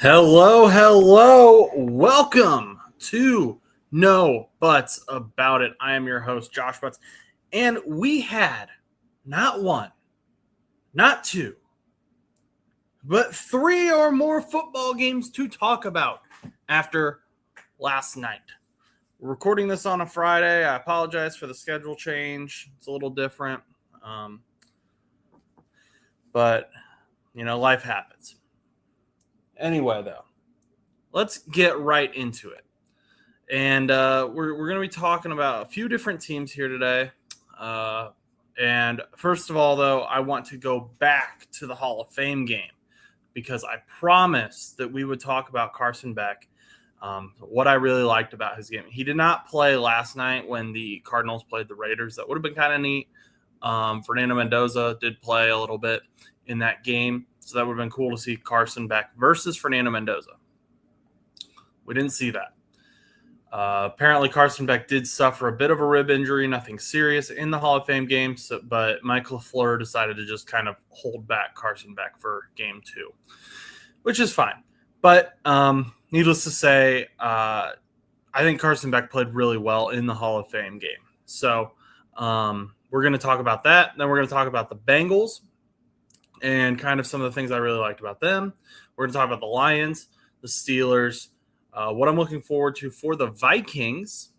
Hello. Welcome to No Butts About It. I am your host, Josh Butts, and we had not one, not two, but three or more football games to talk about after last night. We're recording this on a Friday. I apologize for the schedule change. It's a little different, but, life happens. Anyway, though, let's get right into it. And we're going to be talking about a few different teams here today. And first of all, though, I want to go back to the Hall of Fame game because I promised that we would talk about Carson Beck, what I really liked about his game. He did not play last night when the Cardinals played the Raiders. That would have been kind of neat. Fernando Mendoza did play a little bit in that game. So that would have been cool to see Carson Beck versus Fernando Mendoza. We didn't see that. Apparently, Carson Beck did suffer a bit of a rib injury, nothing serious in the Hall of Fame game, but Mike LaFleur decided to just kind of hold back Carson Beck for game 2, which is fine. But needless to say, I think Carson Beck played really well in the Hall of Fame game. So we're going to talk about that. Then we're going to talk about the Bengals and kind of some of the things I really liked about them. We're going to talk about the Lions, the Steelers, what I'm looking forward to for the Vikings,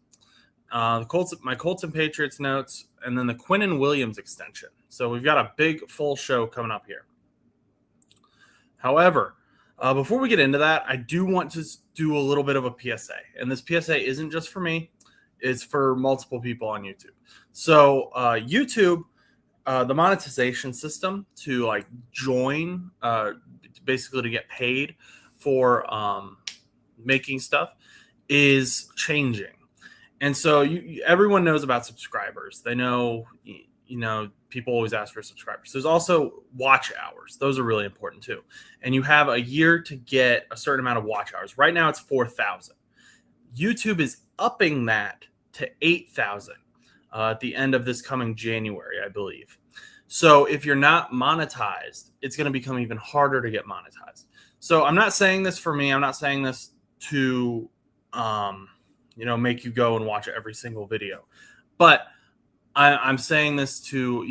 the Colts, my Colts and Patriots notes, and then the Quinnen Williams extension. So we've got a big full show coming up here. However, before we get into that, I do want to do a little bit of a PSA. And this PSA isn't just for me. It's for multiple people on YouTube. So YouTube, the monetization system to join, basically to get paid for making stuff is changing. And so everyone knows about subscribers. They know, people always ask for subscribers. There's also watch hours. Those are really important too. And you have a year to get a certain amount of watch hours. Right now it's 4,000. YouTube is upping that to 8,000 at the end of this coming January, I believe. So if you're not monetized, it's going to become even harder to get monetized. So I'm not saying this for me. I'm not saying this to, make you go and watch every single video. But I'm saying this to,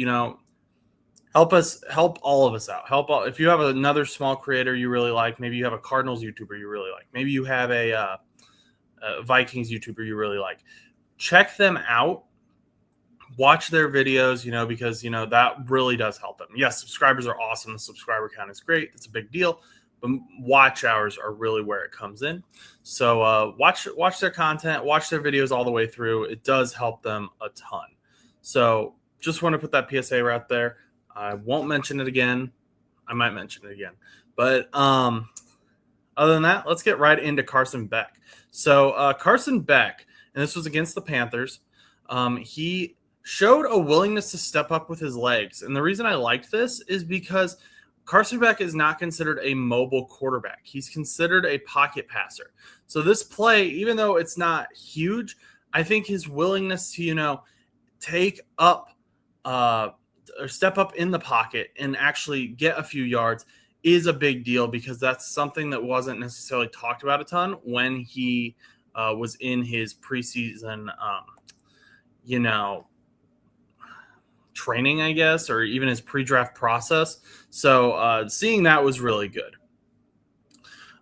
help all of us out. If you have another small creator you really like, maybe you have a Cardinals YouTuber you really like, maybe you have a Vikings YouTuber you really like, check them out. Watch their videos, because, that really does help them. Yes, subscribers are awesome. The subscriber count is great. It's a big deal. But watch hours are really where it comes in. So watch their content, watch their videos all the way through. It does help them a ton. So just want to put that PSA out there. I won't mention it again. I might mention it again. But other than that, let's get right into Carson Beck. So Carson Beck, and this was against the Panthers, he showed a willingness to step up with his legs. And the reason I liked this is because Carson Beck is not considered a mobile quarterback. He's considered a pocket passer. So this play, even though it's not huge, I think his willingness to, take up or step up in the pocket and actually get a few yards is a big deal, because that's something that wasn't necessarily talked about a ton when he was in his preseason, training, I guess, or even his pre-draft process. So seeing that was really good.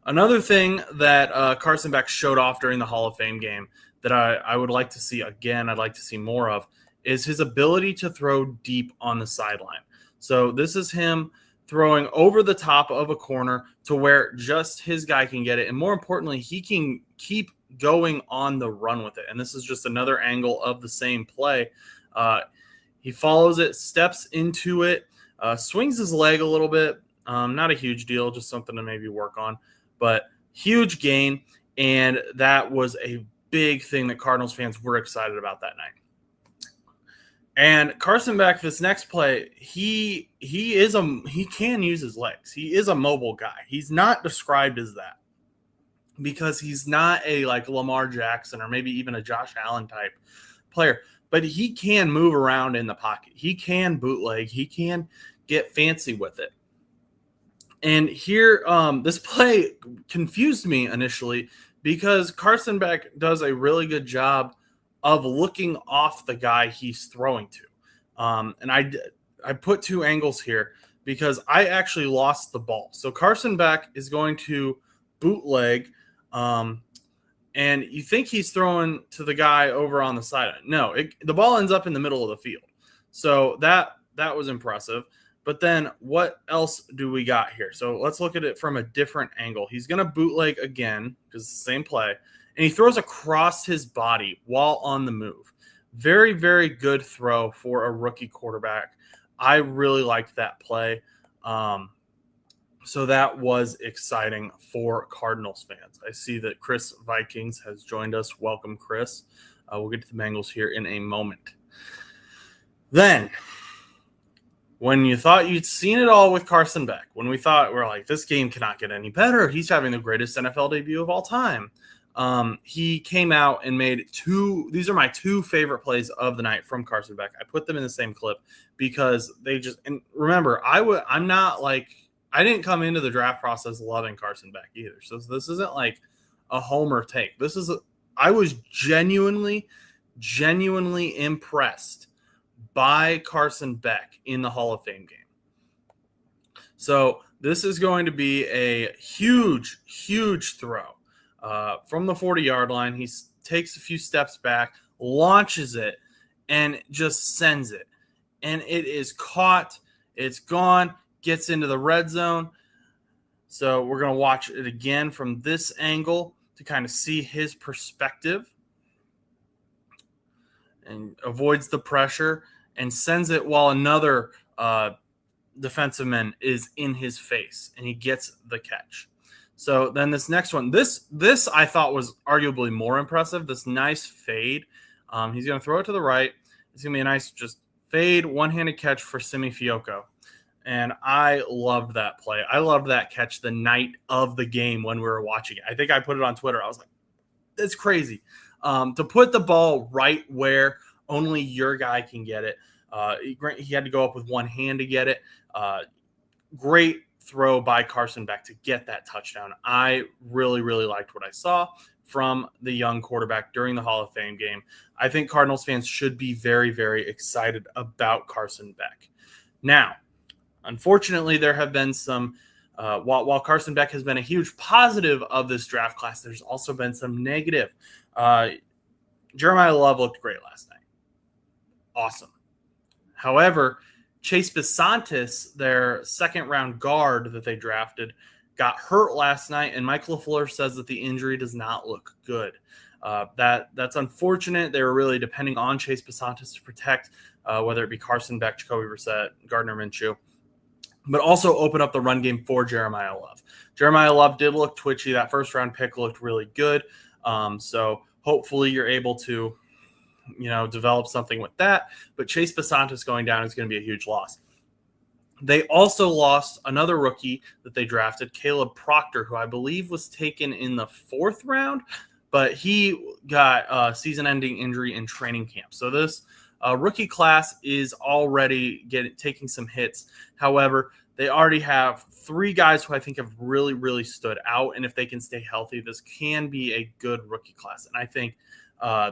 Another thing that Carson Beck showed off during the Hall of Fame game that I would like to see again, I'd like to see more of, is his ability to throw deep on the sideline. So this is him throwing over the top of a corner to where just his guy can get it. And more importantly, he can keep going on the run with it. And this is just another angle of the same play. He follows it, steps into it, swings his leg a little bit. Not a huge deal, just something to maybe work on. But huge gain, and that was a big thing that Cardinals fans were excited about that night. And Carson Beck, this next play, he can use his legs. He is a mobile guy. He's not described as that because he's not a Lamar Jackson or maybe even a Josh Allen type player. But he can move around in the pocket. He can bootleg. He can get fancy with it. And here, this play confused me initially because Carson Beck does a really good job of looking off the guy he's throwing to. And I put two angles here because I actually lost the ball. So Carson Beck is going to bootleg, and you think he's throwing to the guy over on the side. No, the ball ends up in the middle of the field. So that was impressive. But then what else do we got here? So let's look at it from a different angle. He's going to bootleg again because it's the same play. And he throws across his body while on the move. Very, very good throw for a rookie quarterback. I really liked that play. So that was exciting for Cardinals fans. I see that Chris Vikings has joined us. Welcome, Chris. We'll get to the Bengals here in a moment. Then, when you thought you'd seen it all with Carson Beck, when we're like, this game cannot get any better. He's having the greatest NFL debut of all time. He came out and made these are my two favorite plays of the night from Carson Beck. I put them in the same clip because and remember, I'm not like, I didn't come into the draft process loving Carson Beck either. So this isn't like a homer take. I was genuinely impressed by Carson Beck in the Hall of Fame game. So this is going to be a huge, huge throw from the 40-yard line. He takes a few steps back, launches it, and just sends it. And it is caught. It's gone. Gets into the red zone. So we're going to watch it again from this angle to kind of see his perspective, and avoids the pressure and sends it while another defensive man is in his face, and he gets the catch. So then this next one, this I thought was arguably more impressive. This nice fade. He's going to throw it to the right. It's going to be a nice just fade, one-handed catch for Simi Fioco. And I loved that play. I loved that catch the night of the game when we were watching it. I think I put it on Twitter. I was like, that's crazy. To put the ball right where only your guy can get it. He had to go up with one hand to get it. Great throw by Carson Beck to get that touchdown. I really, really liked what I saw from the young quarterback during the Hall of Fame game. I think Cardinals fans should be very, very excited about Carson Beck. Now, unfortunately, there have been some, while Carson Beck has been a huge positive of this draft class, there's also been some negative. Jeremiah Love looked great last night. Awesome. However, Chase Bisontis, their second-round guard that they drafted, got hurt last night, and Mike LaFleur says that the injury does not look good. That's unfortunate. They were really depending on Chase Bisontis to protect, whether it be Carson Beck, Jacoby Brissett, Gardner Minshew, but also open up the run game for Jeremiah Love. Jeremiah Love did look twitchy. That first-round pick looked really good. So hopefully you're able to, develop something with that. But Chase Bisontis going down is going to be a huge loss. They also lost another rookie that they drafted, Caleb Proctor, who I believe was taken in the 4th round, but he got a season-ending injury in training camp. So this rookie class is already taking some hits. However, they already have 3 guys who I think have really, really stood out. And if they can stay healthy, this can be a good rookie class. And I think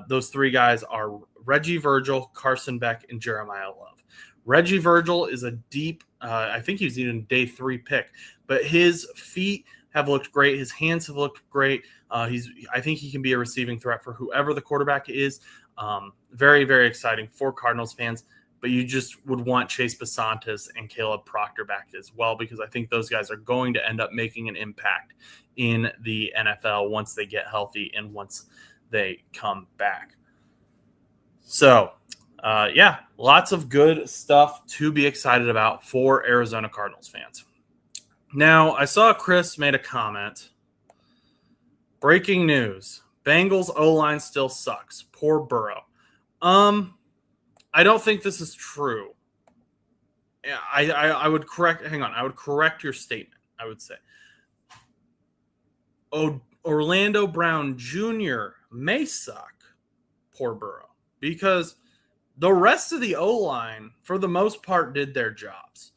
those 3 guys are Reggie Virgil, Carson Beck, and Jeremiah Love. Reggie Virgil is a deep, I think he's even day 3 pick, but his feet have looked great. His hands have looked great. I think he can be a receiving threat for whoever the quarterback is. Very, very exciting for Cardinals fans, but you just would want Chase Bisontis and Caleb Proctor back as well, because I think those guys are going to end up making an impact in the NFL once they get healthy and once they come back. So, lots of good stuff to be excited about for Arizona Cardinals fans. Now, I saw Chris made a comment. Breaking news. Bengals O-line still sucks. Poor Burrow. I don't think this is true. I would correct. Hang on. I would correct your statement. I would say Orlando Brown Jr. may suck. Poor Burrow, because the rest of the O-line, for the most part, did their jobs.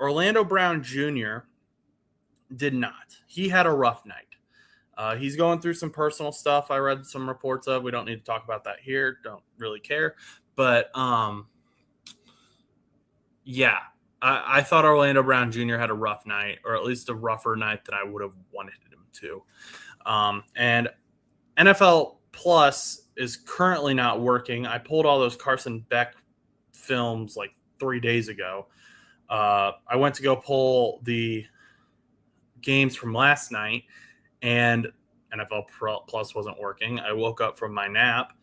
Orlando Brown Jr. did not. He had a rough night. He's going through some personal stuff. I read some reports of. We don't need to talk about that here. Don't really care. But yeah, I thought Orlando Brown Jr. had a rough night, or at least a rougher night than I would have wanted him to. And NFL Plus is currently not working. I pulled all those Carson Beck films like 3 days ago. I went to go pull the games from last night, and NFL Plus wasn't working. I woke up from my nap,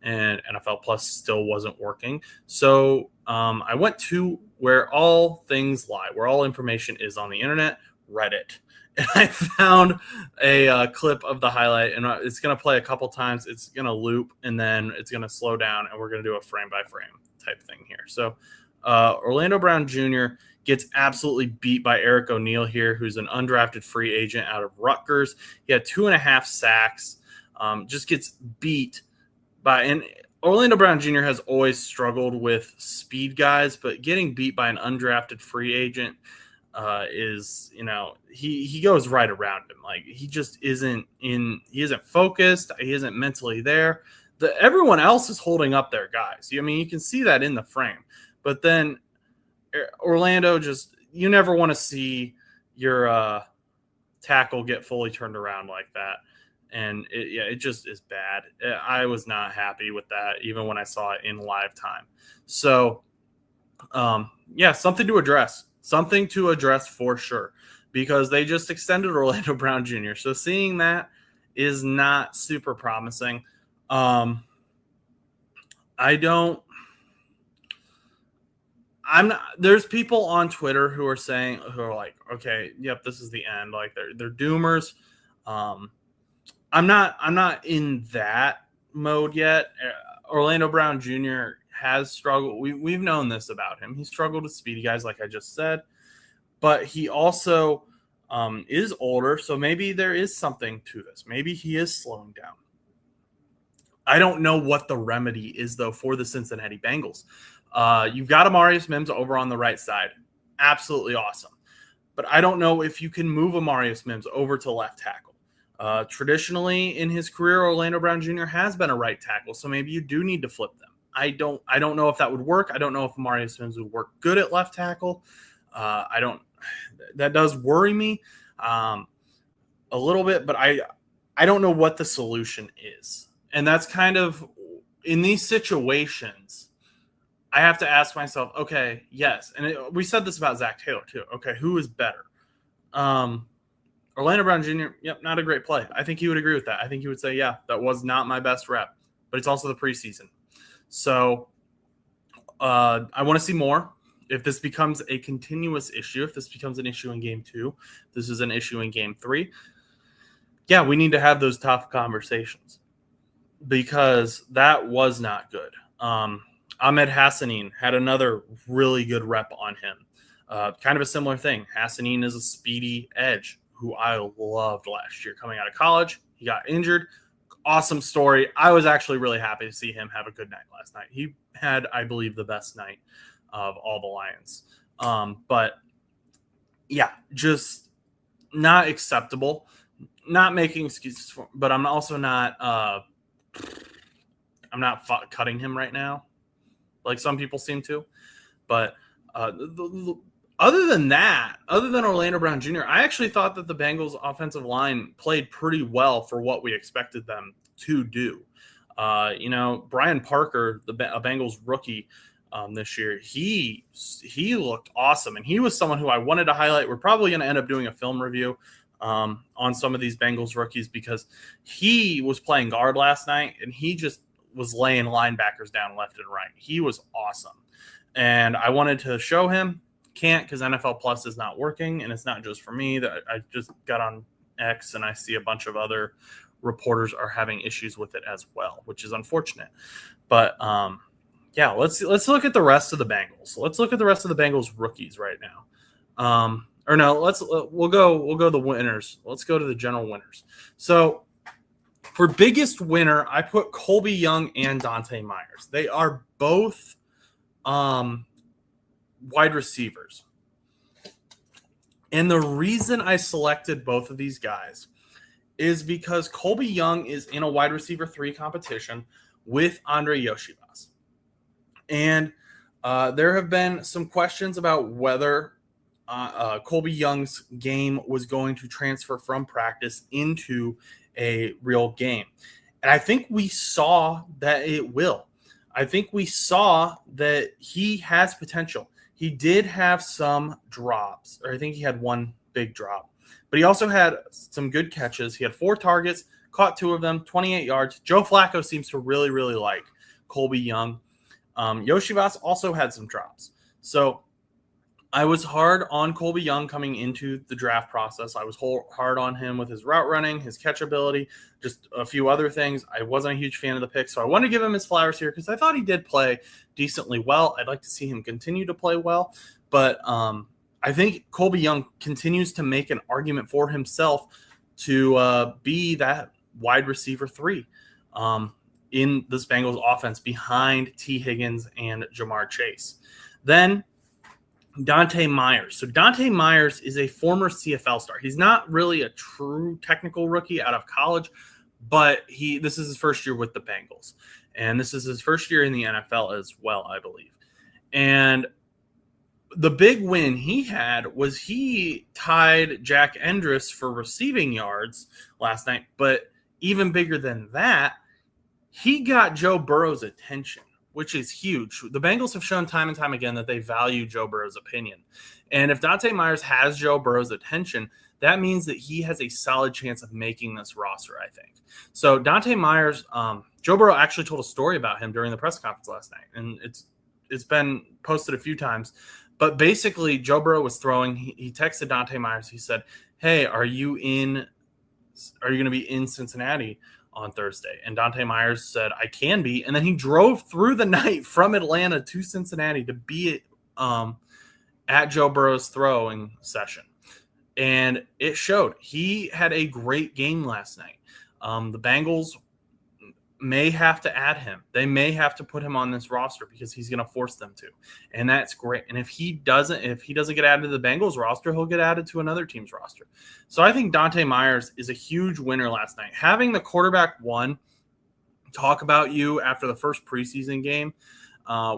and NFL Plus still wasn't working. So I went to where all things lie, where all information is on the internet, Reddit. And I found a clip of the highlight, and it's going to play a couple times. It's going to loop, and then it's going to slow down, and we're going to do a frame-by-frame type thing here. So Orlando Brown Jr. gets absolutely beat by Eric O'Neal here, who's an undrafted free agent out of Rutgers. He had 2.5 sacks, just gets beat by – and Orlando Brown Jr. has always struggled with speed guys, but getting beat by an undrafted free agent – is, he goes right around him. Like, he just he isn't focused. He isn't mentally there. Everyone else is holding up their guys. I mean, you can see that in the frame, but then Orlando you never want to see your tackle get fully turned around like that. And it just is bad. I was not happy with that, even when I saw it in live time. So, something to address. Something to address for sure, because they just extended Orlando Brown Jr. So seeing that is not super promising. There's people on Twitter who are like, okay, yep, this is the end. Like they're doomers. I'm not in that mode yet. Orlando Brown Jr. has struggled. We've known this about him. He struggled with speedy guys, like I just said, but he also is older. So maybe there is something to this. Maybe he is slowing down. I don't know what the remedy is, though, for the Cincinnati Bengals. You've got Amarius Mims over on the right side. Absolutely awesome. But I don't know if you can move Amarius Mims over to left tackle. Traditionally in his career, Orlando Brown Jr. has been a right tackle. So maybe you do need to flip them. I don't know if that would work. I don't know if Amarius Mims would work good at left tackle. That does worry me a little bit, but I don't know what the solution is. And that's kind of, in these situations, I have to ask myself, okay, yes. And we said this about Zach Taylor too. Okay, who is better? Orlando Brown Jr., yep, not a great play. I think he would agree with that. I think he would say, yeah, that was not my best rep, but it's also the preseason. So I want to see more. If this becomes a continuous issue, if this becomes an issue in game 2, this is an issue in game 3, yeah, we need to have those tough conversations, because that was not good. Ahmed Hassanin had another really good rep on him. Kind of a similar thing. Hassanin is a speedy edge who I loved last year coming out of college. He got injured. Awesome story. I was actually really happy to see him have a good night last night. He had, I believe, the best night of all the Lions. But yeah, just not acceptable. Not making excuses for him, but I'm also not cutting him right now, like some people seem to. But other than Orlando Brown Jr., I actually thought that the Bengals offensive line played pretty well for what we expected them to do. Brian Parker, a Bengals rookie this year, he looked awesome. And he was someone who I wanted to highlight. We're probably going to end up doing a film review on some of these Bengals rookies, because he was playing guard last night and he just was laying linebackers down left and right. He was awesome. And I wanted to show him. Can't, because NFL Plus is not working, and it's not just for me. That I just got on X and I see a bunch of other reporters are having issues with it as well, which is unfortunate. But let's look at the rest of the Bengals. Let's look at the rest of the Bengals rookies right now. We'll go the winners. Let's go to the general winners. So for biggest winner, I put Colby Young and Dante Myers. They are both wide receivers. And the reason I selected both of these guys is because Colby Young is in a wide receiver 3 competition with Andre Yoshibas. And there have been some questions about whether Colby Young's game was going to transfer from practice into a real game. And I think we saw that it will. I think we saw that he has potential. He did have some drops, or I think he had one big drop, but he also had some good catches. He had 4 targets, caught 2 of them, 28 yards. Joe Flacco seems to really, really like Colby Young. Yoshibas also had some drops. So I was hard on Colby Young coming into the draft process. I was hard on him with his route running, his catchability, just a few other things. I wasn't a huge fan of the pick, so I wanted to give him his flowers here because I thought he did play decently well. I'd like to see him continue to play well, but I think Colby Young continues to make an argument for himself to be that wide receiver 3 in this Bengals offense behind T. Higgins and Jamar Chase. Then Dante Myers. So Dante Myers is a former CFL star. He's not really a true technical rookie out of college, but this is his first year with the Bengals. And this is his first year in the NFL as well, I believe. And the big win he had was he tied Jack Endress for receiving yards last night. But even bigger than that, he got Joe Burrow's attention, which is huge. The Bengals have shown time and time again that they value Joe Burrow's opinion. And if Dante Myers has Joe Burrow's attention, that means that he has a solid chance of making this roster, I think. So Dante Myers, Joe Burrow actually told a story about him during the press conference last night, and it's been posted a few times. But basically, Joe Burrow was throwing. He texted Dante Myers. He said, "Hey, are you going to be in Cincinnati on Thursday?" And Dante Myers said, "I can be." And then he drove through the night from Atlanta to Cincinnati to be at Joe Burrow's throwing session. And it showed. He had a great game last night. The Bengals may have to add him. They may have to put him on this roster because he's going to force them to. And that's great. And if he doesn't get added to the Bengals roster, he'll get added to another team's roster. So I think Dante Myers is a huge winner last night. Having the quarterback 1 talk about you after the first preseason game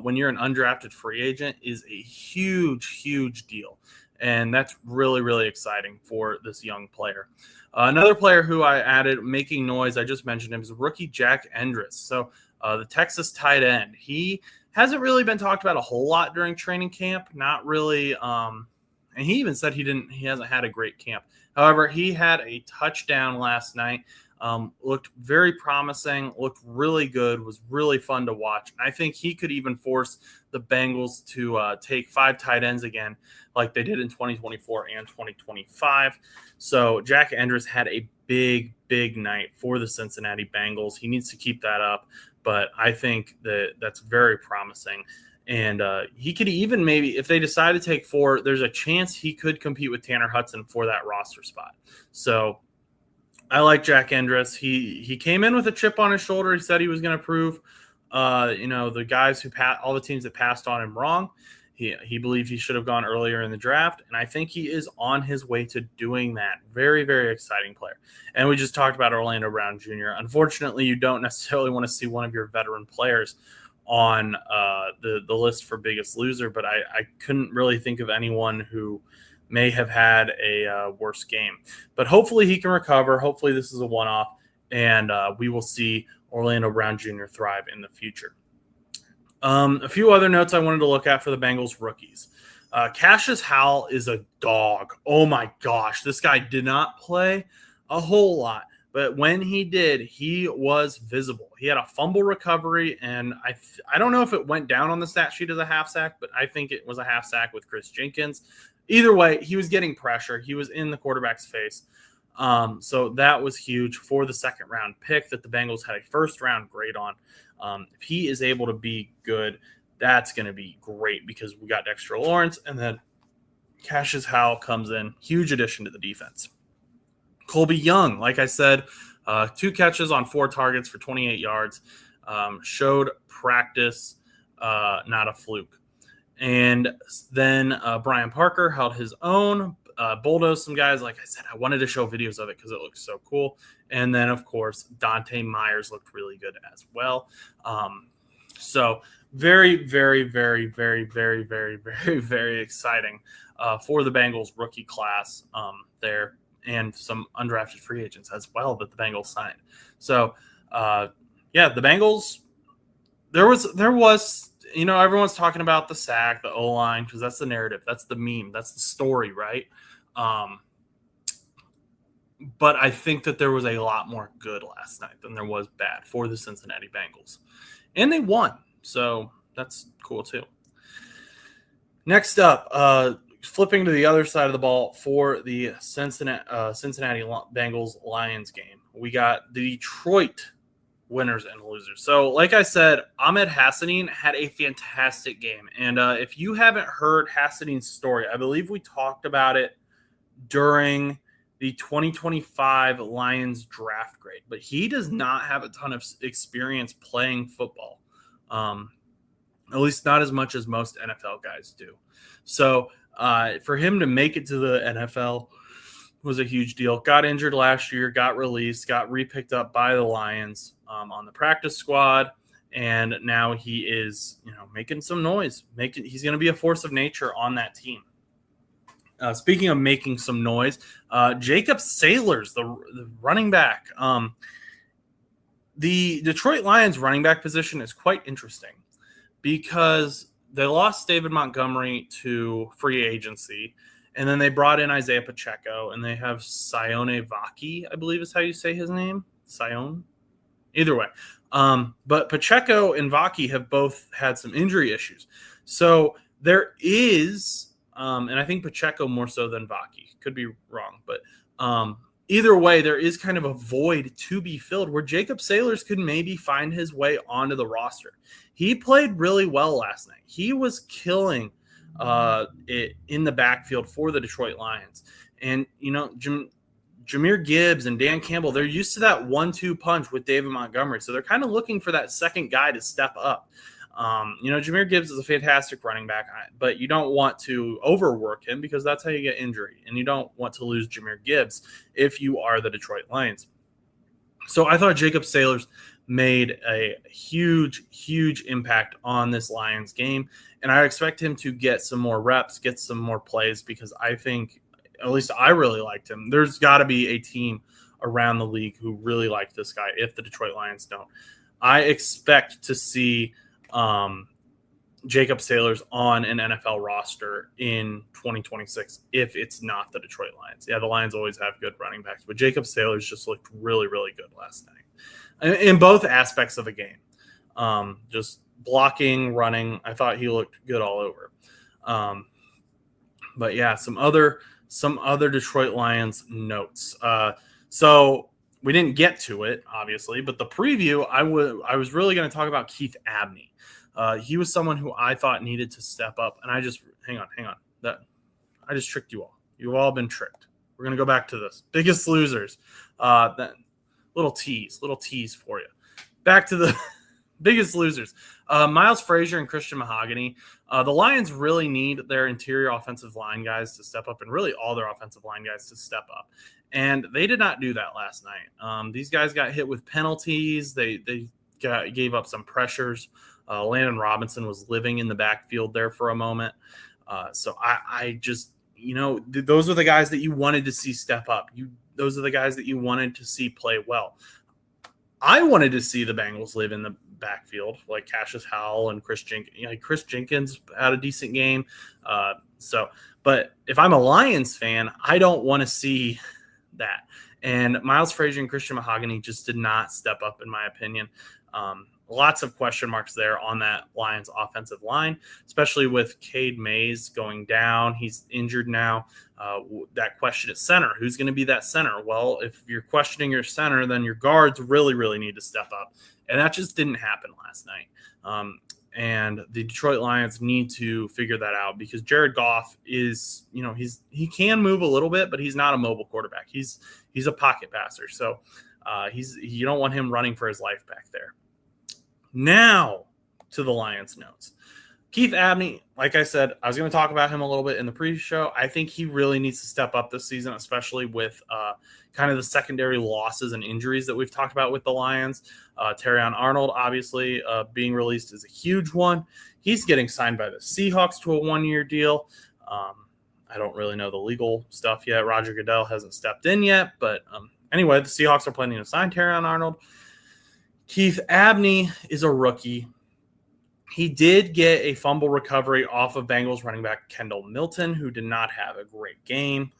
when you're an undrafted free agent is a huge, huge deal. And that's really, really exciting for this young player. Another player who I added making noise, I just mentioned him, is rookie Jack Endress. So the Texas tight end. He hasn't really been talked about a whole lot during training camp. Not really. And he even said he hasn't had a great camp. However, he had a touchdown last night. Looked very promising, looked really good, was really fun to watch. And I think he could even force the Bengals to take 5 tight ends again, like they did in 2024 and 2025. So Jack Endress had a big, big night for the Cincinnati Bengals. He needs to keep that up, but I think that's very promising. And he could even maybe, if they decide to take 4, there's a chance he could compete with Tanner Hudson for that roster spot. So I like Jack Endress. He came in with a chip on his shoulder. He said he was going to prove, the guys all the teams that passed on him wrong. He believed he should have gone earlier in the draft, and I think he is on his way to doing that. Very, very exciting player. And we just talked about Orlando Brown Jr. Unfortunately, you don't necessarily want to see one of your veteran players on the list for biggest loser, but I couldn't really think of anyone who may have had a worse game. But hopefully he can recover. Hopefully this is a one-off, and we will see Orlando Brown Jr. thrive in the future. A few other notes I wanted to look at for the Bengals rookies. Cassius Howell is a dog. Oh, my gosh. This guy did not play a whole lot, but when he did, he was visible. He had a fumble recovery, and I don't know if it went down on the stat sheet as a half sack, but I think it was a half sack with Chris Jenkins. Either way, he was getting pressure. He was in the quarterback's face. So that was huge for the second-round pick that the Bengals had a first-round grade on. If he is able to be good, that's going to be great because we got Dexter Lawrence, and then Cassius Howell comes in. Huge addition to the defense. Colby Young, like I said, 2 catches on 4 targets for 28 yards. Showed practice, not a fluke. And then Brian Parker held his own. bulldozed some guys. Like I said, I wanted to show videos of it because it looks so cool. And then, of course, Dante Myers looked really good as well. So very, very, very, very, very, very, very, very exciting for the Bengals rookie class there, and some undrafted free agents as well that the Bengals signed. So, the Bengals, there was, everyone's talking about the sack, the O-line, because that's the narrative. That's the meme. That's the story, right? But I think that there was a lot more good last night than there was bad for the Cincinnati Bengals. And they won, so that's cool too. Next up, flipping to the other side of the ball for the Cincinnati Bengals-Lions game, we got the Detroit winners and losers. So, like I said, Ahmed Hassanin had a fantastic game. And if you haven't heard Hassanin's story, I believe we talked about it during the 2025 Lions draft grade. But he does not have a ton of experience playing football, at least not as much as most NFL guys do. So for him to make it to the NFL was a huge deal. Got injured last year, got released, got repicked up by the Lions on the practice squad, and now he is, making some noise. He's going to be a force of nature on that team. Speaking of making some noise, Jacob Sailors, the running back. The Detroit Lions running back position is quite interesting because they lost David Montgomery to free agency, and then they brought in Isaiah Pacheco, and they have Sione Vaki, I believe is how you say his name. Sione? Either way. But Pacheco and Vaki have both had some injury issues. So there is, and I think Pacheco more so than Vaki. Could be wrong. But either way, there is kind of a void to be filled where Jacob Sailors could maybe find his way onto the roster. He played really well last night. He was killing it in the backfield for the Detroit Lions. And, Jahmyr Gibbs and Dan Campbell, they're used to that 1-2 punch with David Montgomery. So they're kind of looking for that second guy to step up. Jahmyr Gibbs is a fantastic running back, but you don't want to overwork him because that's how you get injury. And you don't want to lose Jahmyr Gibbs if you are the Detroit Lions. So I thought Jacob Sailors made a huge, huge impact on this Lions game. And I expect him to get some more reps, get some more plays, because I think, at least I really liked him. There's got to be a team around the league who really like this guy if the Detroit Lions don't. I expect to see Jacob Sailors on an NFL roster in 2026 if it's not the Detroit Lions. Yeah, the Lions always have good running backs, but Jacob Sailors just looked really, really good last night in both aspects of the game. Just blocking, running. I thought he looked good all over. But yeah, some other Detroit Lions notes. So we didn't get to it, obviously, but the preview, I was really going to talk about Keith Abney. He was someone who I thought needed to step up, and I just hang on. I just tricked you all. You've all been tricked. We're going to go back to this. Biggest losers. That little tease for you. Back to the biggest losers. Miles Frazier and Christian Mahogany. The Lions really need their interior offensive line guys to step up, and really all their offensive line guys to step up. And they did not do that last night. These guys got hit with penalties. They gave up some pressures. Landon Robinson was living in the backfield there for a moment. So I just, those are the guys that you wanted to see step up. Those are the guys that you wanted to see play well. I wanted to see the Bengals live in the backfield, like Cassius Howell and Chris Jenkins. Chris Jenkins had a decent game. But if I'm a Lions fan, I don't want to see that. And Miles Frazier and Christian Mahogany just did not step up, in my opinion. Lots of question marks there on that Lions offensive line, especially with Cade Mays going down. He's injured now. That question at center, who's going to be that center? Well, if you're questioning your center, then your guards really, really need to step up. And that just didn't happen last night. And the Detroit Lions need to figure that out because Jared Goff is, he can move a little bit, but he's not a mobile quarterback. He's a pocket passer. So you don't want him running for his life back there. Now to the Lions notes. Keith Abney, like I said, I was going to talk about him a little bit in the pre-show. I think he really needs to step up this season, especially with kind of the secondary losses and injuries that we've talked about with the Lions. Terrion Arnold, obviously, being released is a huge one. He's getting signed by the Seahawks to a one-year deal. I don't really know the legal stuff yet. Roger Goodell hasn't stepped in yet. But anyway, the Seahawks are planning to sign Terrion Arnold. Keith Abney is a rookie. He did get a fumble recovery off of Bengals running back Kendall Milton, who did not have a great game.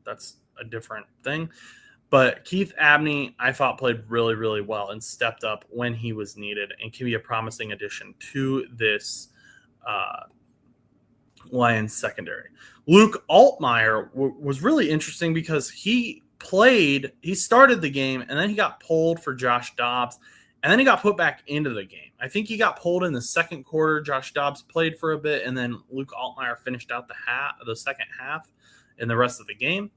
That's a different thing. But Keith Abney, I thought, played really, really well and stepped up when he was needed and can be a promising addition to this Lions secondary. Luke Altmaier was really interesting because he started the game, and then he got pulled for Josh Dobbs, and then he got put back into the game. I think he got pulled in the second quarter. Josh Dobbs played for a bit, and then Luke Altmaier finished out the second half in the rest of the game.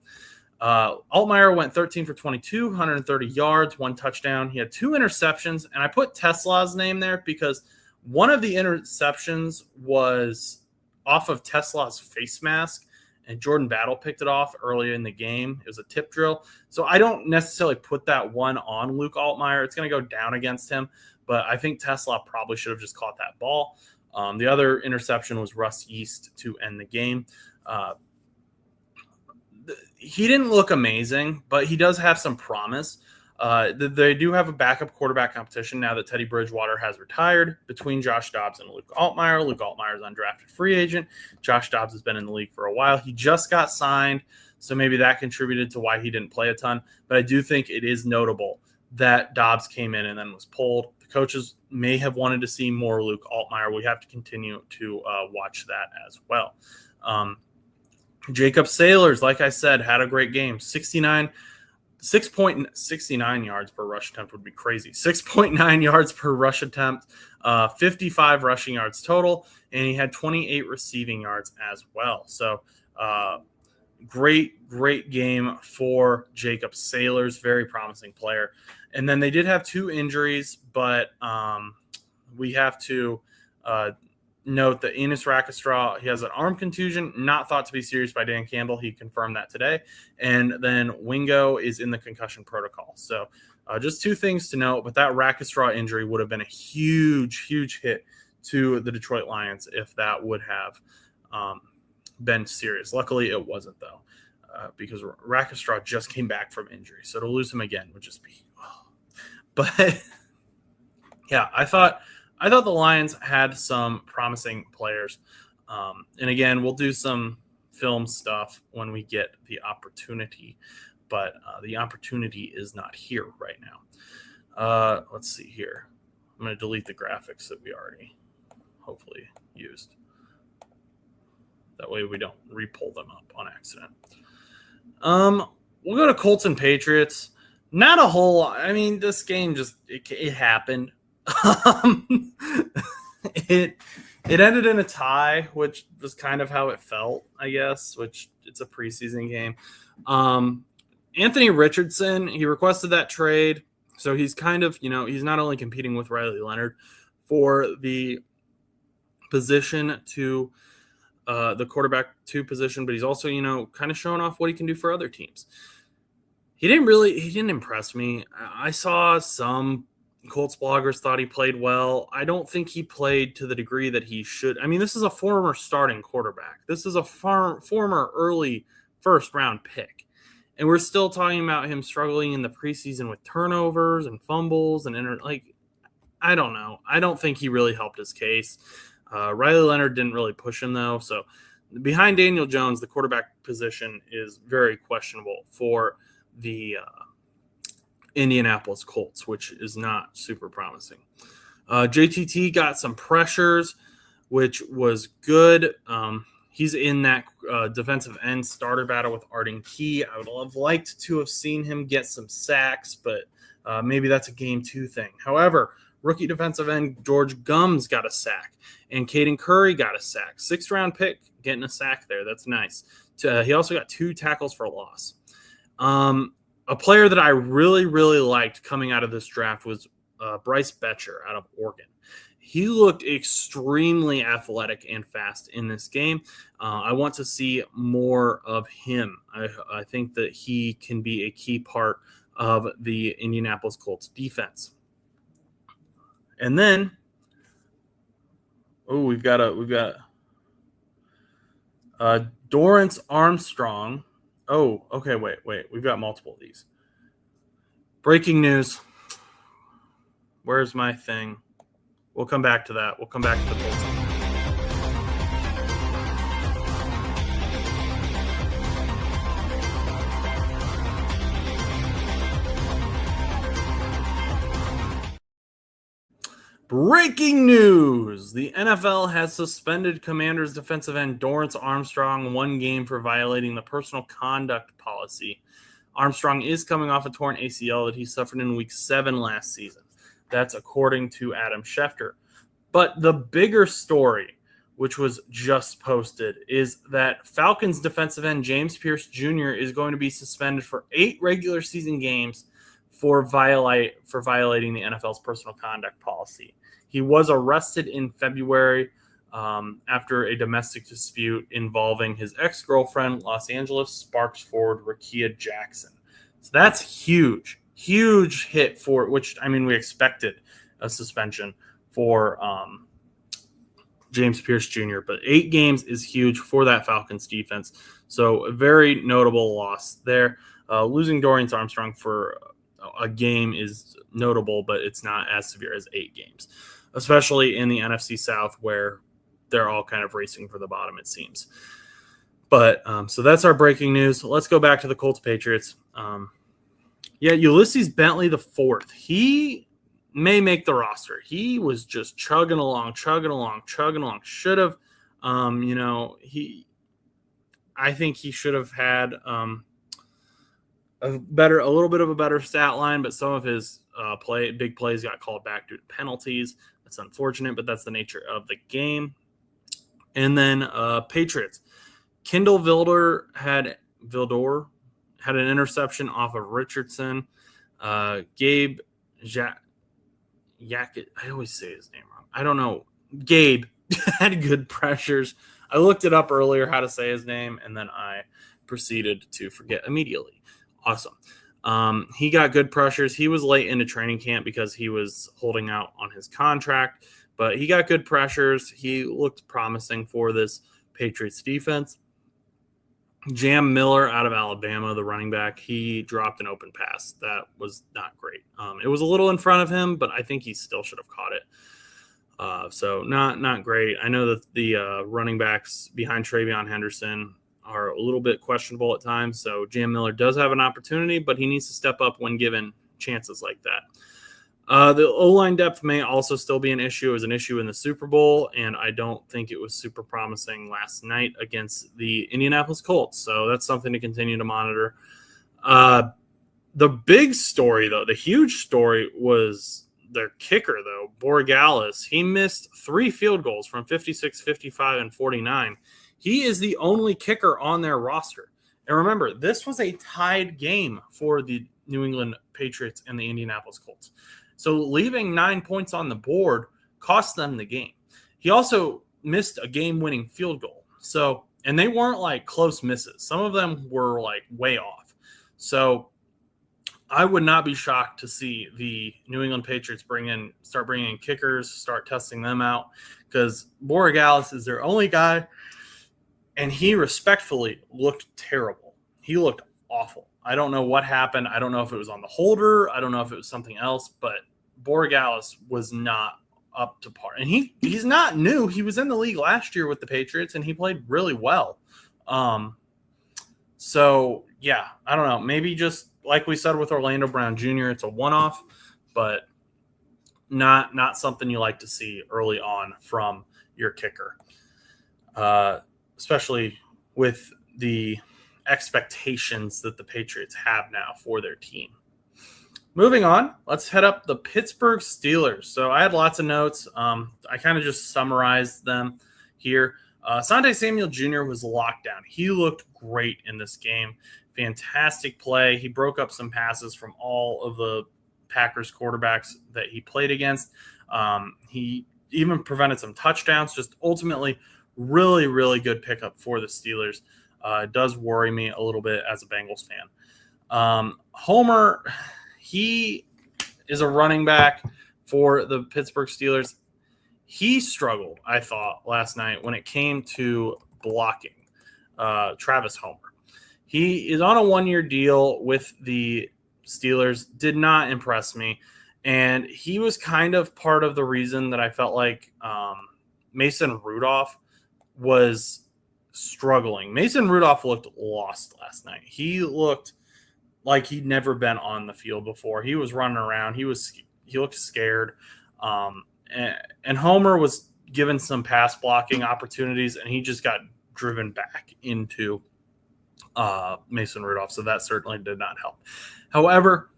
Altmaier went 13 for 22, 130 yards, 1 touchdown. He had 2 interceptions, and I put Tesla's name there because one of the interceptions was off of Tesla's face mask, and Jordan Battle picked it off earlier in the game. It was a tip drill. So I don't necessarily put that one on Luke Altmaier. It's going to go down against him, but I think Tesla probably should have just caught that ball. The other interception was Russ Yeast to end the game. He didn't look amazing, but he does have some promise. They do have a backup quarterback competition now that Teddy Bridgewater has retired between Josh Dobbs and Luke Altmaier. Luke Altmaier is undrafted free agent. Josh Dobbs has been in the league for a while. He just got signed, so maybe that contributed to why he didn't play a ton. But I do think it is notable that Dobbs came in and then was pulled. The coaches may have wanted to see more Luke Altmaier. We have to continue to watch that as well. Jacob Sailors, like I said, had a great game. 6.69 yards per rush attempt would be crazy. 6.9 yards per rush attempt, 55 rushing yards total, and he had 28 receiving yards as well. So great game for Jacob Sailors, very promising player. And then they did have 2 injuries, but we have to note that Enos Rackstraw, he has an arm contusion, not thought to be serious by Dan Campbell. He confirmed that today. And then Wingo is in the concussion protocol. So just 2 things to note, but that Rackstraw injury would have been a huge hit to the Detroit Lions if that would have been serious. Luckily, it wasn't, though, because Rackstraw just came back from injury. So to lose him again would just be But, yeah, I thought the Lions had some promising players. And again, we'll do some film stuff when we get the opportunity, but the opportunity is not here right now. Let's see here. I'm going to delete the graphics that we already hopefully used. That way we don't re-pull them up on accident. We'll go to Colts and Patriots. Not a whole lot. I mean, this game it happened. It ended in a tie, which was kind of how it felt, I guess, which it's a preseason game. Anthony Richardson, he requested that trade. So he's kind of, he's not only competing with Riley Leonard for the position to the quarterback 2 position, but he's also, kind of showing off what he can do for other teams. He didn't impress me. I saw some Colts bloggers thought he played well. I don't think he played to the degree that he should. I mean, this is a former starting quarterback. This is a former early first-round pick. And we're still talking about him struggling in the preseason with turnovers and fumbles and I don't know. I don't think he really helped his case. Riley Leonard didn't really push him, though. So behind Daniel Jones, the quarterback position is very questionable for the Indianapolis Colts, which is not super promising. JTT got some pressures, which was good. He's in that defensive end starter battle with Arden Key. I would have liked to have seen him get some sacks, but maybe that's a game 2 thing. However, rookie defensive end George Gums got a sack, and Caden Curry got a sack. 6th-round pick getting a sack there. That's nice. He also got 2 tackles for loss. A player that I really liked coming out of this draft was Bryce Betcher out of Oregon. He looked extremely athletic and fast in this game. I want to see more of him. I think that he can be a key part of the Indianapolis Colts defense. And then, we've got Dorrance Armstrong. Oh, okay, wait. We've got multiple of these. Breaking news. Where's my thing? We'll come back to that. We'll come back to the Colts. Breaking news! The NFL has suspended Commanders defensive end Dorrance Armstrong 1 game for violating the personal conduct policy. Armstrong is coming off a torn ACL that he suffered in Week 7 last season. That's according to Adam Schefter. But the bigger story, which was just posted, is that Falcons defensive end James Pierce Jr. is going to be suspended for 8 regular season games for violating the NFL's personal conduct policy. He was arrested in February after a domestic dispute involving his ex-girlfriend, Los Angeles Sparks forward Rakia Jackson. So that's huge hit for which, I mean, we expected a suspension for James Pierce Jr., but 8 games is huge for that Falcons defense. So a very notable loss there. Losing Dorrance Armstrong for a game is notable, but it's not as severe as 8 games, especially in the NFC South where they're all kind of racing for the bottom, it seems. But so that's our breaking news. Let's go back to the Colts Patriots. Ulysses Bentley the fourth. He may make the roster. He was just chugging along. Should have, I think he should have had a little bit of a better stat line, but some of his big plays got called back due to penalties. That's unfortunate, but that's the nature of the game. And then Patriots. Kendall Vildor had an interception off of Richardson. Gabe Yackett, I always say his name wrong. I don't know. Gabe had good pressures. I looked it up earlier how to say his name, and then I proceeded to forget immediately. Awesome. He got good pressures. He was late into training camp because he was holding out on his contract, but he got good pressures. He looked promising for this Patriots defense. Jam Miller out of Alabama, the running back, he dropped an open pass. That was not great. It was a little in front of him, but I think he still should have caught it. So not great. I know that the running backs behind Travion Henderson are a little bit questionable at times. So Jam Miller does have an opportunity, but he needs to step up when given chances like that. The O-line depth may also still be an issue. It was an issue in the Super Bowl, and I don't think it was super promising last night against the Indianapolis Colts. So that's something to continue to monitor. The big story, though, the huge story was their kicker, though, Borregales. He missed 3 field goals from 56, 55, and 49. He is the only kicker on their roster. And remember, this was a tied game for the New England Patriots and the Indianapolis Colts. So leaving 9 points on the board cost them the game. He also missed a game-winning field goal. So, and they weren't like close misses. Some of them were like way off. So I would not be shocked to see the New England Patriots start bringing in kickers, start testing them out, because Borregales is their only guy, and he respectfully looked terrible. He looked awful. I don't know what happened. I don't know if it was on the holder. I don't know if it was something else, but Borregales was not up to par. And he's not new. He was in the league last year with the Patriots, and he played really well. So, yeah, I don't know. Maybe just like we said with Orlando Brown Jr., it's a one-off, but not something you like to see early on from your kicker, especially with the expectations that the Patriots have now for their team. Moving on, let's head up the Pittsburgh Steelers. So I had lots of notes. I kind of just summarized them here. Asante Samuel Jr. was locked down. He looked great in this game. Fantastic play. He broke up some passes from all of the Packers quarterbacks that he played against. He even prevented some touchdowns. Just ultimately, really, really good pickup for the Steelers. It does worry me a little bit as a Bengals fan. Homer, he is a running back for the Pittsburgh Steelers. He struggled, I thought, last night when it came to blocking. Travis Homer. He is on a 1-year deal with the Steelers. Did not impress me. And he was kind of part of the reason that I felt like Mason Rudolph was struggling. Mason Rudolph looked lost last night. He looked like he'd never been on the field before. He was running around. He looked scared. And Homer was given some pass blocking opportunities, and he just got driven back into Mason Rudolph. So that certainly did not help. However,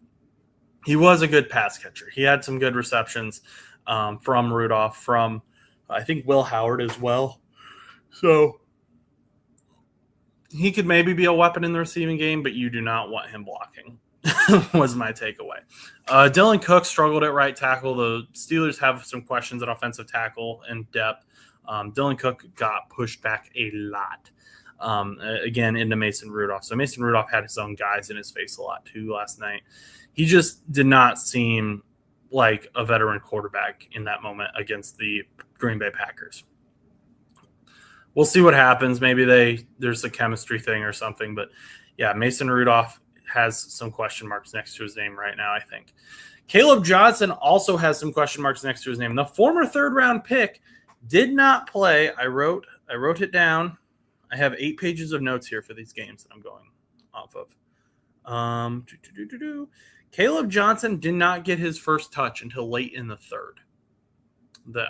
he was a good pass catcher. He had some good receptions from Rudolph, from I think Will Howard as well. So he could maybe be a weapon in the receiving game, but you do not want him blocking, was my takeaway. Dylan Cook struggled at right tackle. The Steelers have some questions at offensive tackle and depth. Dylan Cook got pushed back a lot, again, into Mason Rudolph. So Mason Rudolph had his own guys in his face a lot, too, last night. He just did not seem like a veteran quarterback in that moment against the Green Bay Packers. We'll see what happens. Maybe there's a chemistry thing or something. But, yeah, Mason Rudolph has some question marks next to his name right now, I think. Caleb Johnson also has some question marks next to his name. The former third-round pick did not play. I wrote it down. I have 8 pages of notes here for these games that I'm going off of. Caleb Johnson did not get his first touch until late in the third.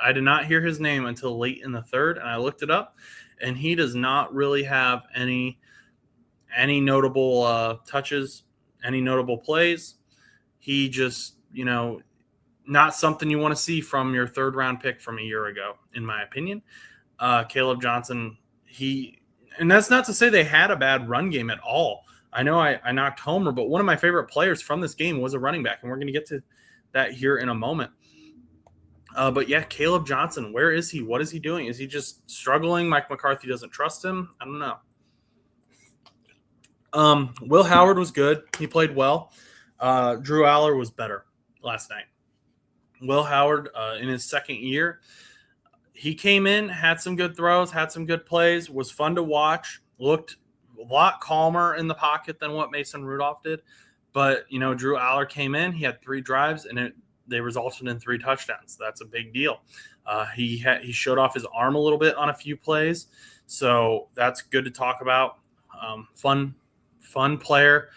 I did not hear his name until late in the third, and I looked it up, and he does not really have any notable touches, any notable plays. He just, not something you want to see from your third-round pick from a year ago, in my opinion. Caleb Johnson, and that's not to say they had a bad run game at all. I know I knocked Homer, but one of my favorite players from this game was a running back, and we're going to get to that here in a moment. But, yeah, Caleb Johnson, where is he? What is he doing? Is he just struggling? Mike McCarthy doesn't trust him? I don't know. Will Howard was good. He played well. Drew Aller was better last night. Will Howard, in his second year, he came in, had some good throws, had some good plays, was fun to watch, looked a lot calmer in the pocket than what Mason Rudolph did. But, Drew Aller came in, he had 3 drives, and they resulted in 3 touchdowns. That's a big deal. He showed off his arm a little bit on a few plays, so that's good to talk about. Fun player,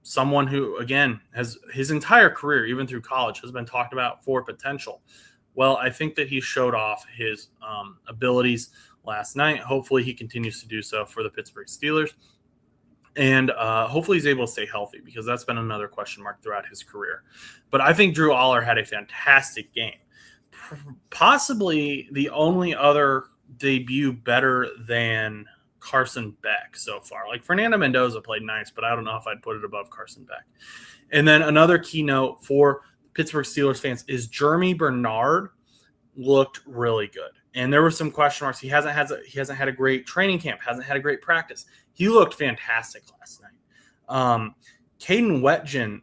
someone who, again, has his entire career, even through college, has been talked about for potential. Well, I think that he showed off his abilities last night. Hopefully he continues to do so for the Pittsburgh Steelers. And hopefully he's able to stay healthy, because that's been another question mark throughout his career. But I think Drew Aller had a fantastic game. Possibly the only other debut better than Carson Beck so far. Like, Fernando Mendoza played nice, but I don't know if I'd put it above Carson Beck. And then another keynote for Pittsburgh Steelers fans is Jeremy Bernard looked really good. And there were some question marks. He hasn't had a great training camp, hasn't had a great practice. He looked fantastic last night. Caden Wetjen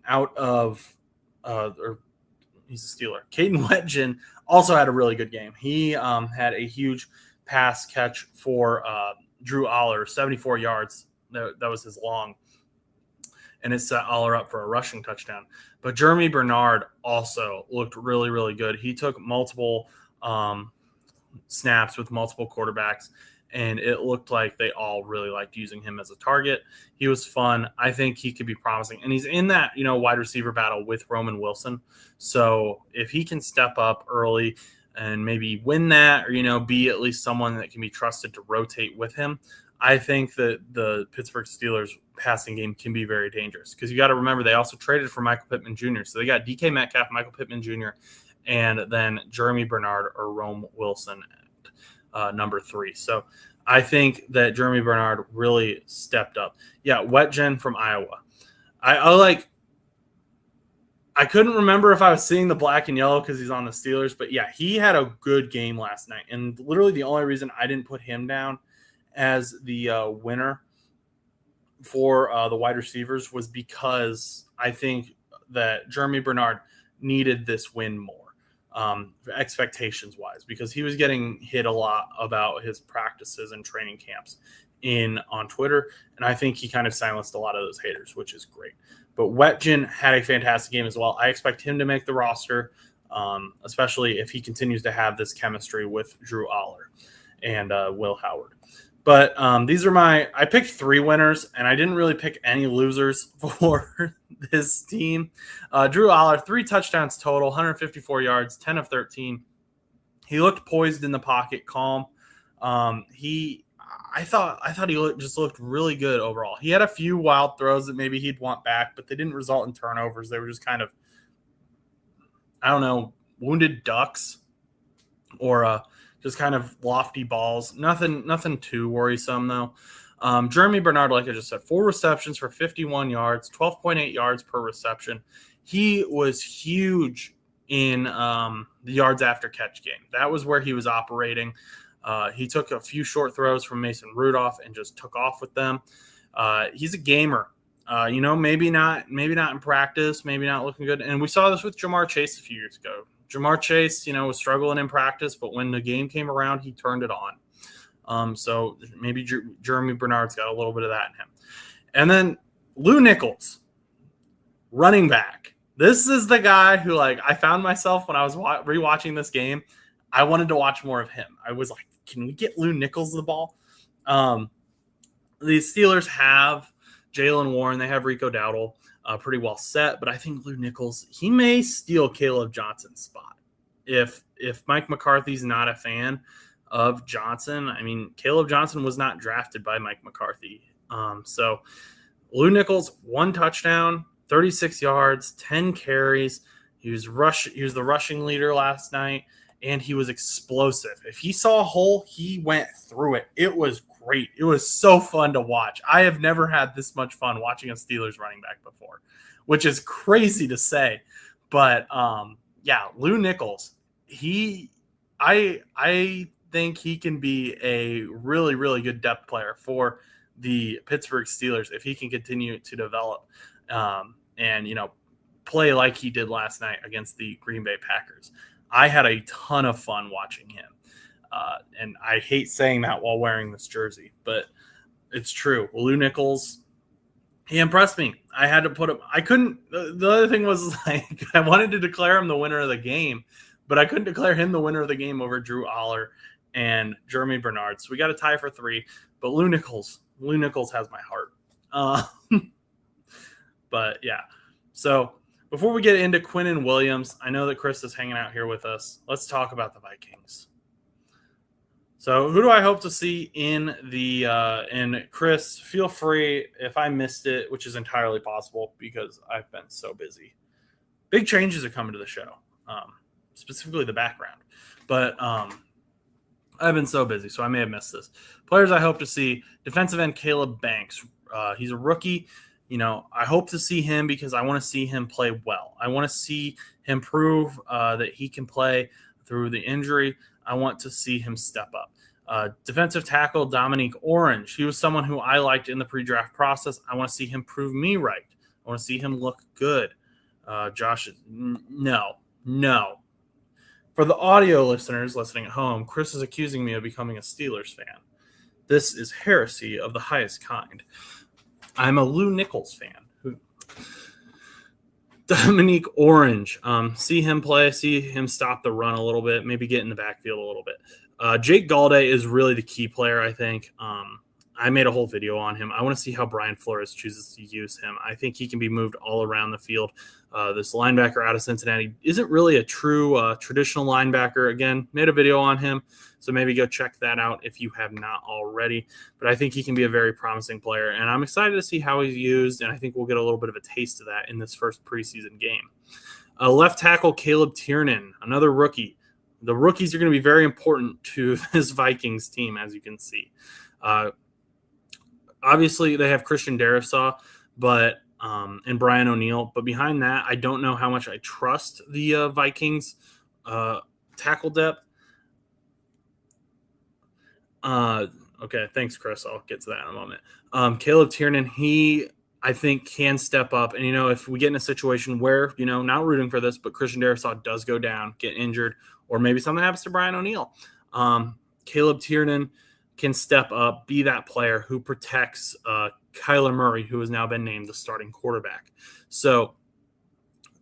he's a Steeler. Caden Wetjen also had a really good game. He had a huge pass catch for Drew Aller, 74 yards. That was his long. And it set Aller up for a rushing touchdown. But Jeremy Bernard also looked really, really good. He took multiple snaps with multiple quarterbacks, and it looked like they all really liked using him as a target. He was fun. I think he could be promising. And he's in that, wide receiver battle with Roman Wilson. So if he can step up early and maybe win that, or, be at least someone that can be trusted to rotate with him, I think that the Pittsburgh Steelers passing game can be very dangerous, because you got to remember they also traded for Michael Pittman Jr. So they got DK Metcalf, Michael Pittman Jr., and then Jeremy Bernard or Rome Wilson at number 3. So I think that Jeremy Bernard really stepped up. Yeah, Wetjen from Iowa. I like I couldn't remember if I was seeing the black and yellow because he's on the Steelers, but yeah, he had a good game last night. And literally the only reason I didn't put him down as the winner for the wide receivers was because I think that Jeremy Bernard needed this win more, expectations wise, because he was getting hit a lot about his practices and training camps on Twitter. And I think he kind of silenced a lot of those haters, which is great. But Wetjen had a fantastic game as well. I expect him to make the roster, especially if he continues to have this chemistry with Drew Aller and Will Howard. But these are I picked 3 winners, and I didn't really pick any losers for this team. Drew Aller, 3 touchdowns total, 154 yards, 10 of 13. He looked poised in the pocket, calm. I thought he just looked really good overall. He had a few wild throws that maybe he'd want back, but they didn't result in turnovers. They were just kind of, I don't know, wounded ducks or just kind of lofty balls. Nothing too worrisome, though. Jeremy Bernard, like I just said, 4 receptions for 51 yards, 12.8 yards per reception. He was huge in the yards after catch game. That was where he was operating. He took a few short throws from Mason Rudolph and just took off with them. He's a gamer. Maybe not in practice, maybe not looking good. And we saw this with Jamar Chase a few years ago. Jamar Chase, was struggling in practice, but when the game came around, he turned it on. So maybe Jeremy Bernard's got a little bit of that in him. And then Lou Nichols, running back. This is the guy who, I found myself when I was rewatching this game, I wanted to watch more of him. I was like, can we get Lou Nichols the ball? The Steelers have Jalen Warren. They have Rico Dowdle pretty well set, but I think Lou Nichols, he may steal Caleb Johnson's spot. If Mike McCarthy's not a fan of Johnson, I mean, Caleb Johnson was not drafted by Mike McCarthy. So Lou Nichols, 1 touchdown, 36 yards, 10 carries. He was the rushing leader last night. And he was explosive. If he saw a hole, he went through it. It was great. It was so fun to watch. I have never had this much fun watching a Steelers running back before, which is crazy to say. But, Lou Nichols, I think he can be a really, really good depth player for the Pittsburgh Steelers if he can continue to develop and play like he did last night against the Green Bay Packers. I had a ton of fun watching him. And I hate saying that while wearing this jersey, but it's true. Lou Nichols, he impressed me. I had to put him. I couldn't. The other thing was, I wanted to declare him the winner of the game, but I couldn't declare him the winner of the game over Drew Aller and Jeremy Bernard. So we got a tie for 3. But Lou Nichols has my heart. But yeah. So before we get into Quinnen Williams, I know that Chris is hanging out here with us. Let's talk about the Vikings. So who do I hope to see in the and Chris, feel free if I missed it, which is entirely possible because I've been so busy. Big changes are coming to the show, specifically the background. But I've been so busy, so I may have missed this. Players I hope to see, defensive end Caleb Banks. He's a rookie. I hope to see him because I want to see him play well. I want to see him prove that he can play through the injury. I want to see him step up. Defensive tackle Dominique Orange. He was someone who I liked in the pre-draft process. I want to see him prove me right. I want to see him look good. Josh, no. For the audio listeners listening at home, Chris is accusing me of becoming a Steelers fan. This is heresy of the highest kind. I'm a Lou Nichols fan. Dominique Orange. See him play, see him stop the run a little bit, maybe get in the backfield a little bit. Jake Galday is really the key player, I think. I made a whole video on him. I want to see how Brian Flores chooses to use him. I think he can be moved all around the field. This linebacker out of Cincinnati isn't really a true traditional linebacker. Again, made a video on him, so maybe go check that out if you have not already. But I think he can be a very promising player, and I'm excited to see how he's used, and I think we'll get a little bit of a taste of that in this first preseason game. Left tackle Caleb Tiernan, another rookie. The rookies are going to be very important to this Vikings team, as you can see. Obviously, they have Christian Darrisaw, but and Brian O'Neill. But behind that, I don't know how much I trust the Vikings tackle depth. Okay, thanks, Chris. I'll get to that in a moment. Caleb Tiernan, I think, can step up. And, if we get in a situation where, not rooting for this, but Christian Darrisaw does go down, get injured, or maybe something happens to Brian O'Neill, Caleb Tiernan can step up, be that player who protects Kyler Murray, who has now been named the starting quarterback. So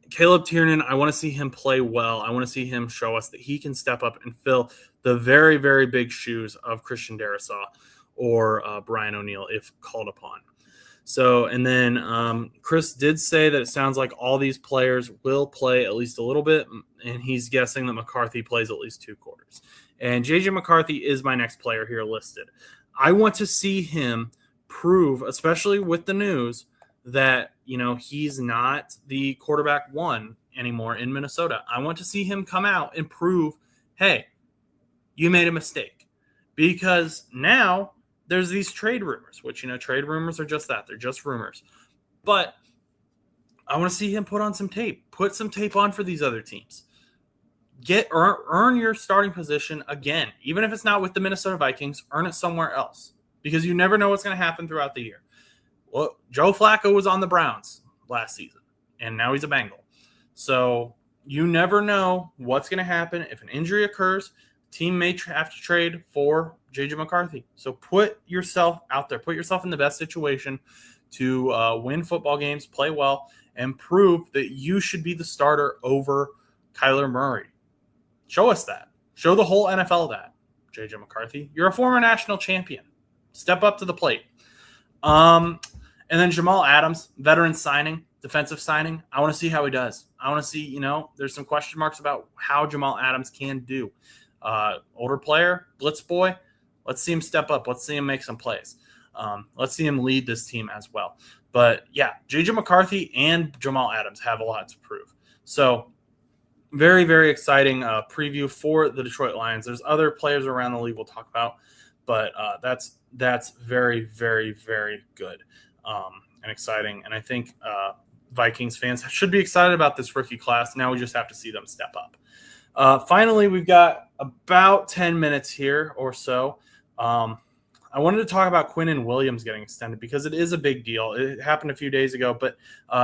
Caleb Tiernan, I want to see him play well. I want to see him show us that he can step up and fill the very, very big shoes of Christian Darrisaw or Brian O'Neill if called upon. So, and then Chris did say that it sounds like all these players will play at least a little bit, and he's guessing that McCarthy plays at least 2 quarters. And J.J. McCarthy is my next player here listed. I want to see him prove, especially with the news, that, he's not the quarterback 1 anymore in Minnesota. I want to see him come out and prove, hey, you made a mistake. Because now there's these trade rumors, which, trade rumors are just that. They're just rumors. But I want to see him put on some tape. Put some tape on for these other teams. Earn your starting position again. Even if it's not with the Minnesota Vikings, earn it somewhere else. Because you never know what's going to happen throughout the year. Well, Joe Flacco was on the Browns last season, and now he's a Bengal. So you never know what's going to happen. If an injury occurs, team may have to trade for J.J. McCarthy. So put yourself out there. Put yourself in the best situation to win football games, play well, and prove that you should be the starter over Kyler Murray. Show us that. Show the whole NFL that, J.J. McCarthy. You're a former national champion. Step up to the plate. And then Jamal Adams, veteran signing, defensive signing. I want to see how he does. I want to see, there's some question marks about how Jamal Adams can do. Older player, blitz boy. Let's see him step up. Let's see him make some plays. Let's see him lead this team as well. But, yeah, J.J. McCarthy and Jamal Adams have a lot to prove. So, very, very exciting preview for the Detroit Lions. There's other players around the league we'll talk about, but that's very, very, very good and exciting. And I think Vikings fans should be excited about this rookie class. Now we just have to see them step up. Finally, we've got about 10 minutes here or so. I wanted to talk about Quinnen Williams getting extended because it is a big deal. It happened a few days ago, but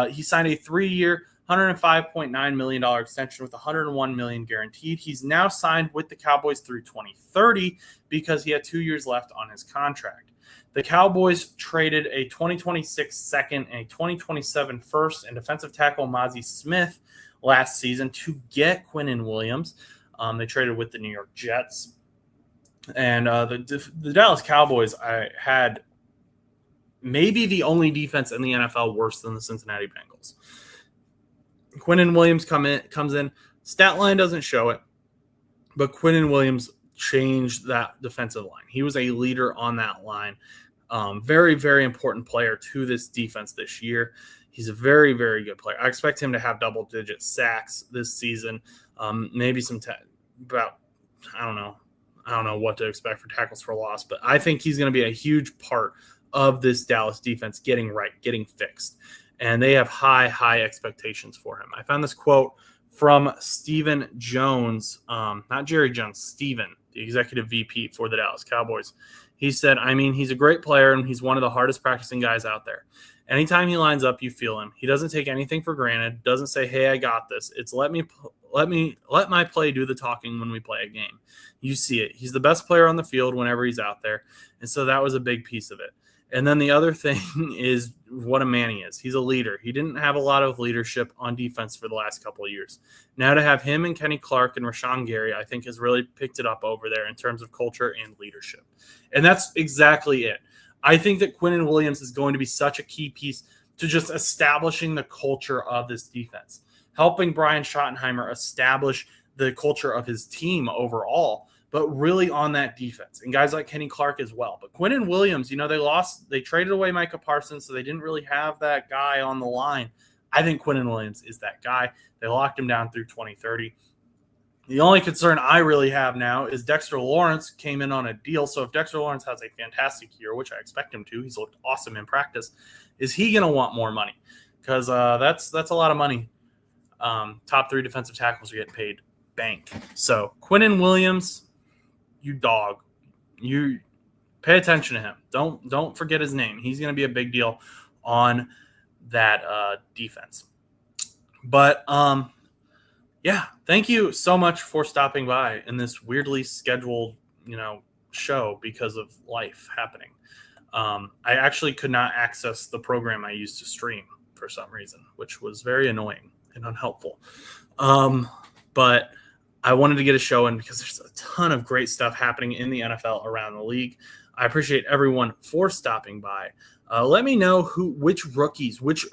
he signed a 3-year, $105.9 million extension with $101 million guaranteed. He's now signed with the Cowboys through 2030 because he had 2 years left on his contract. The Cowboys traded a 2026 second and a 2027 first and defensive tackle Mozzie Smith last season to get Quinnen Williams. They traded with the New York Jets. And the Dallas Cowboys had maybe the only defense in the NFL worse than the Cincinnati Bengals. Quinnen Williams comes in. Stat line doesn't show it, but Quinnen Williams changed that defensive line. He was a leader on that line. Very, very important player to this defense this year. He's a very, very good player. I expect him to have double-digit sacks this season. Maybe I don't know what to expect for tackles for loss, but I think he's going to be a huge part of this Dallas defense getting right, getting fixed. And they have high expectations for him. I found this quote from Stephen Jones, not Jerry Jones, Stephen, the executive VP for the Dallas Cowboys. He said, he's a great player and he's one of the hardest practicing guys out there. Anytime he lines up, you feel him. He doesn't take anything for granted, doesn't say, hey, I got this. It's let my play do the talking when we play a game. You see it. He's the best player on the field whenever he's out there. And so that was a big piece of it. And then the other thing is what a man he is. He's a leader. He didn't have a lot of leadership on defense for the last couple of years. Now to have him and Kenny Clark and Rashawn Gary, I think has really picked it up over there in terms of culture and leadership. And that's exactly it. I think that Quinnen Williams is going to be such a key piece to just establishing the culture of this defense, helping Brian Schottenheimer establish the culture of his team overall, but really on that defense. And guys like Kenny Clark as well. But Quinnen Williams, they traded away Micah Parsons, so they didn't really have that guy on the line. I think Quinnen Williams is that guy. They locked him down through 2030. The only concern I really have now is Dexter Lawrence came in on a deal. So if Dexter Lawrence has a fantastic year, which I expect him to, he's looked awesome in practice, is he going to want more money? because that's a lot of money. Top 3 defensive tackles are getting paid bank. So Quinnen Williams, you dog, you pay attention to him. Don't forget his name. He's going to be a big deal on that defense. But yeah, thank you so much for stopping by in this weirdly scheduled, show because of life happening. I actually could not access the program I used to stream for some reason, which was very annoying and unhelpful. But I wanted to get a show in because there's a ton of great stuff happening in the NFL around the league. I appreciate everyone for stopping by. Let me know which rookies, which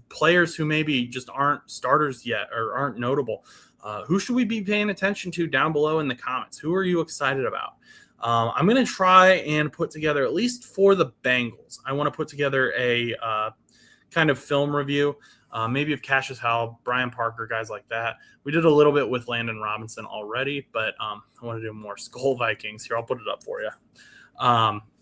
players who maybe just aren't starters yet or aren't notable. Who should we be paying attention to down below in the comments? Who are you excited about? I'm going to try and put together, at least for the Bengals, I want to put together a kind of film review, maybe of Cassius Howell, Brian Parker, guys like that. We did a little bit with Landon Robinson already, but I want to do more Skull Vikings. Here, I'll put it up for you.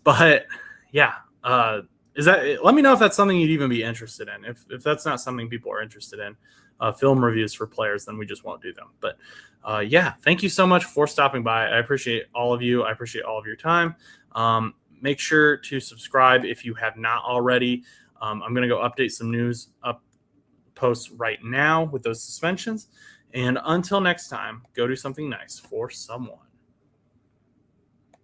But yeah, let me know if that's something you'd even be interested in. If that's not something people are interested in, film reviews for players, then we just won't do them. But yeah, thank you so much for stopping by. I appreciate all of you. I appreciate all of your time. Make sure to subscribe if you have not already. I'm going to go update some news posts right now with those suspensions. And until next time, go do something nice for someone.